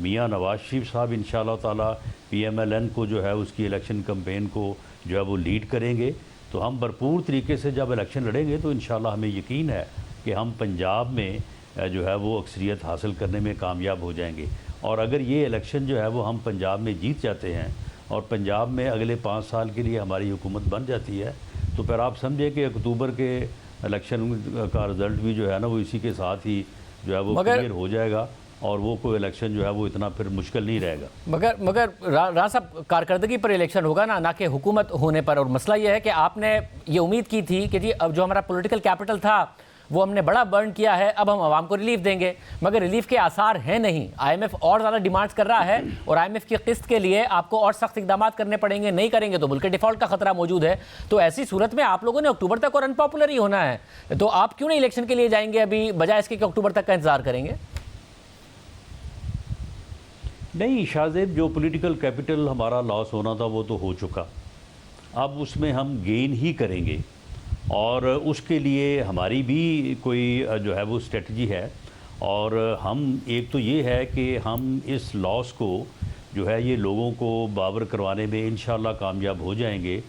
میاں نواز شریف صاحب انشاءاللہ تعالی PMLN کو جو ہے اس کی الیکشن کمپین کو جو ہے وہ لیڈ کریں گے، تو ہم بھرپور طریقے سے جب الیکشن لڑیں گے تو انشاءاللہ ہمیں یقین ہے کہ ہم پنجاب میں جو ہے وہ اکثریت حاصل کرنے میں کامیاب ہو جائیں گے۔ اور اگر یہ الیکشن جو ہے وہ ہم پنجاب میں جیت جاتے ہیں اور پنجاب میں اگلے 5 سال کے لیے ہماری حکومت بن جاتی ہے، تو پھر آپ سمجھیں کہ اکتوبر کے الیکشن کا رزلٹ بھی جو ہے نا وہ اسی کے ساتھ ہی جو ہے وہ کلیئر ہو جائے گا، اور وہ کوئی الیکشن جو ہے وہ اتنا پھر مشکل نہیں رہے گا۔ مگر رانا صاحب، کارکردگی پر الیکشن ہوگا نہ کہ حکومت ہونے پر، اور مسئلہ یہ ہے کہ آپ نے یہ امید کی تھی کہ جی اب جو ہمارا پولیٹیکل کیپٹل تھا وہ ہم نے بڑا برن کیا ہے، اب ہم عوام کو ریلیف دیں گے، مگر ریلیف کے آثار ہیں نہیں۔ IMF اور زیادہ ڈیمانڈز کر رہا ہے، اور IMF کی قسط کے لیے آپ کو اور سخت اقدامات کرنے پڑیں گے، نہیں کریں گے تو ملک کے ڈیفالٹ کا خطرہ موجود ہے۔ تو ایسی صورت میں آپ لوگوں نے اکتوبر تک اور انپاپولر ہی ہونا ہے، تو آپ کیوں نہیں الیکشن کے لیے جائیں گے ابھی، بجائے اس کے کہ اکتوبر تک کا انتظار کریں گے؟ نہیں شاہ زیب، جو پولیٹیکل کیپٹل ہمارا لاس ہونا تھا وہ تو ہو چکا، اب اس میں ہم گین ہی کریں گے، اور اس کے لیے ہماری بھی کوئی جو ہے وہ اسٹریٹجی ہے، اور ہم ایک تو یہ ہے کہ ہم اس لاس کو جو ہے یہ لوگوں کو باور کروانے میں انشاءاللہ کامیاب ہو جائیں گے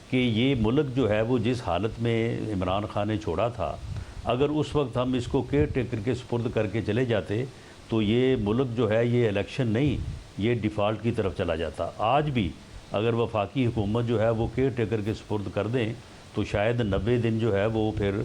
کہ یہ ملک جو ہے وہ جس حالت میں عمران خان نے چھوڑا تھا، اگر اس وقت ہم اس کو کیئر ٹیکر کے سپرد کر کے چلے جاتے تو یہ ملک جو ہے یہ الیکشن نہیں، یہ ڈیفالٹ کی طرف چلا جاتا۔ آج بھی اگر وفاقی حکومت جو ہے وہ کیئر ٹیکر کے سپرد کر دیں تو شاید 90 دن جو ہے وہ پھر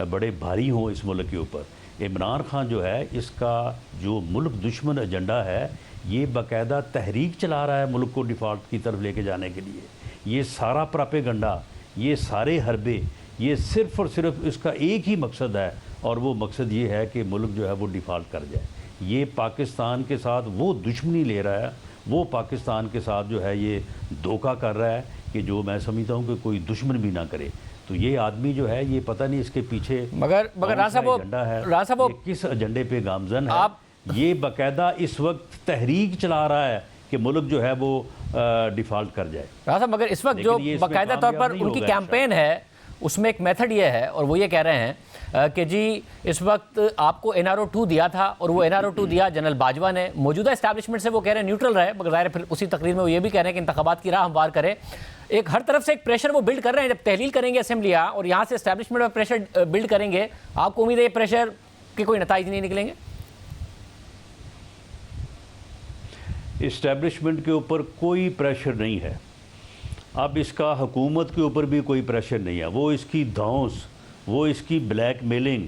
بڑے بھاری ہوں اس ملک کے اوپر۔ عمران خان جو ہے اس کا جو ملک دشمن ایجنڈا ہے، یہ باقاعدہ تحریک چلا رہا ہے ملک کو ڈیفالٹ کی طرف لے کے جانے کے لیے۔ یہ سارا پراپیگنڈا، یہ سارے حربے، یہ صرف اور صرف اس کا ایک ہی مقصد ہے، اور وہ مقصد یہ ہے کہ ملک جو ہے وہ ڈیفالٹ کر جائے۔ یہ پاکستان کے ساتھ وہ دشمنی لے رہا ہے، وہ پاکستان کے ساتھ جو ہے یہ دھوکہ کر رہا ہے کہ جو میں سمجھتا ہوں کہ کوئی دشمن بھی نہ کرے۔ تو یہ آدمی جو ہے یہ پتہ نہیں اس کے پیچھے مگر رانا صاحب وہ کس ایجنڈے پہ گامزن ہے۔ یہ باقاعدہ اس وقت تحریک چلا رہا ہے کہ ملک جو ہے وہ ڈیفالٹ کر جائے۔ رانا صاحب مگر اس وقت جو باقاعدہ طور پر ان کی کیمپین ہے اس میں ایک میتھڈ یہ ہے، اور وہ یہ کہہ رہے ہیں کہ جی اس وقت آپ کو NRO 2 دیا تھا، اور وہ NRO 2 دیا جنرل باجوہ نے، موجودہ اسٹیبلشمنٹ سے وہ کہہ رہے ہیں نیوٹرل رہے، مگر ظاہر پھر اسی تقریر میں وہ یہ بھی کہہ رہے ہیں کہ انتخابات کی راہ ہموار کرے۔ ایک ہر طرف سے ایک پریشر وہ بلڈ کر رہے ہیں، جب تحلیل کریں گے اسمبلیاں اور یہاں سے اسٹیبلشمنٹ میں پریشر بلڈ کریں گے، آپ کو امید ہے یہ پریشر کے کوئی نتائج نہیں نکلیں گے؟ اسٹیبلشمنٹ کے اوپر کوئی پریشر نہیں ہے، اب اس کا حکومت کے اوپر بھی کوئی پریشر نہیں ہے۔ وہ اس کی دھونس، وہ اس کی بلیک میلنگ،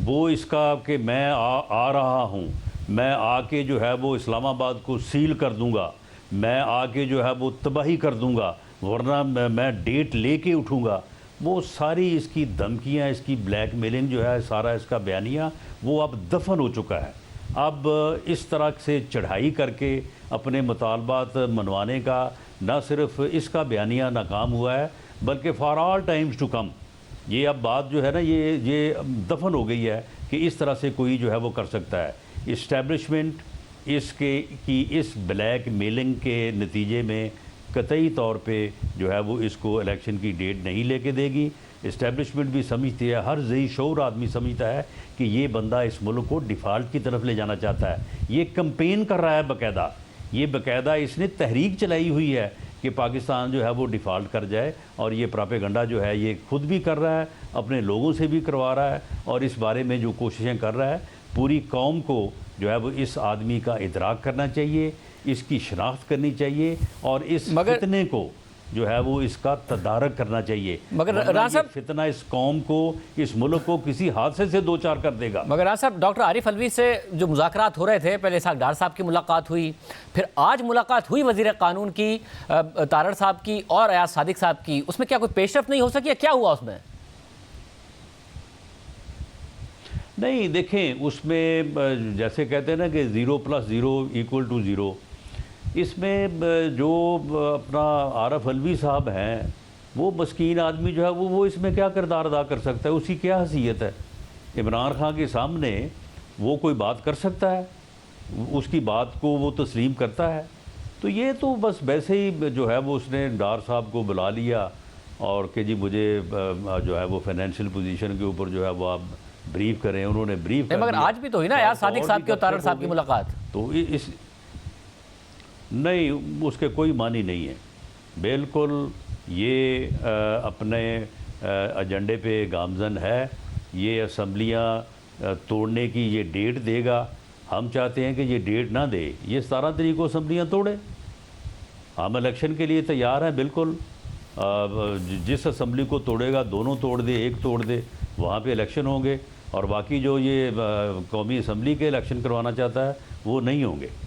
وہ اس کا کہ میں آ رہا ہوں، میں آ کے جو ہے وہ اسلام آباد کو سیل کر دوں گا، میں آ کے جو ہے وہ تباہی کر دوں گا، ورنہ میں ڈیٹ لے کے اٹھوں گا، وہ ساری اس کی دھمکیاں، اس کی بلیک میلنگ جو ہے، سارا اس کا بیانیہ وہ اب دفن ہو چکا ہے۔ اب اس طرح سے چڑھائی کر کے اپنے مطالبات منوانے کا نہ صرف اس کا بیانیہ ناکام ہوا ہے، بلکہ for all times to come یہ اب بات جو ہے نا یہ دفن ہو گئی ہے کہ اس طرح سے کوئی جو ہے وہ کر سکتا ہے۔ اسٹیبلشمنٹ اس بلیک میلنگ کے نتیجے میں قطعی طور پہ جو ہے وہ اس کو الیکشن کی ڈیٹ نہیں لے کے دے گی۔ اسٹیبلشمنٹ بھی سمجھتی ہے، ہر ذی شعور آدمی سمجھتا ہے کہ یہ بندہ اس ملک کو ڈیفالٹ کی طرف لے جانا چاہتا ہے، یہ کمپین کر رہا ہے باقاعدہ، یہ باقاعدہ اس نے تحریک چلائی ہوئی ہے کہ پاکستان جو ہے وہ ڈیفالٹ کر جائے، اور یہ پراپیگنڈا جو ہے یہ خود بھی کر رہا ہے، اپنے لوگوں سے بھی کروا رہا ہے، اور اس بارے میں جو کوششیں کر رہا ہے، پوری قوم کو جو ہے وہ اس آدمی کا ادراک کرنا چاہیے، اس کی شناخت کرنی چاہیے، اور اس فتنے کو جو ہے وہ اس کا تدارک کرنا چاہیے، مگر رانا صاحب فتنہ اس قوم کو، اس ملک کو کسی حادثے سے دوچار کر دے گا۔ مگر رانا صاحب ڈاکٹر عارف علوی سے جو مذاکرات ہو رہے تھے، پہلے اسحاق ڈار صاحب کی ملاقات ہوئی، پھر آج ملاقات ہوئی وزیر قانون کی تارڑ صاحب کی اور ایاز صادق صاحب کی، اس میں کیا کوئی پیش رفت نہیں ہو سکی ہے؟ کیا ہوا اس میں؟ نہیں دیکھیں، اس میں جیسے کہتے ہیں نا کہ 0+0=0، اس میں جو اپنا عارف علوی صاحب ہیں وہ مسکین آدمی جو ہے وہ اس میں کیا کردار ادا کر سکتا ہے؟ اس کی کیا حیثیت ہے؟ عمران خان کے سامنے وہ کوئی بات کر سکتا ہے؟ اس کی بات کو وہ تسلیم کرتا ہے؟ تو یہ تو بس ویسے ہی جو ہے وہ اس نے ڈار صاحب کو بلا لیا اور کہ جی مجھے جو ہے وہ فائنینشیل پوزیشن کے اوپر جو ہے وہ آپ بریف کریں، انہوں نے بریف کر دیا۔ مگر آج بھی تو ہوئی نا ایاز صادق صاحب کی اور تارڑ صاحب کی ملاقات، تو نہیں، اس کے کوئی معنی نہیں ہے بالکل. یہ اپنے ایجنڈے پہ گامزن ہے. یہ اسمبلیاں توڑنے کی یہ ڈیٹ دے گا. ہم چاہتے ہیں کہ یہ ڈیٹ نہ دے، یہ 17 تاریخ کو اسمبلیاں توڑے. ہم الیکشن کے لیے تیار ہیں بالکل. جس اسمبلی کو توڑے گا دونوں توڑ دے، ایک توڑ دے، وہاں پہ الیکشن ہوں گے. اور باقی جو یہ قومی اسمبلی کے الیکشن کروانا چاہتا ہے وہ نہیں ہوں گے.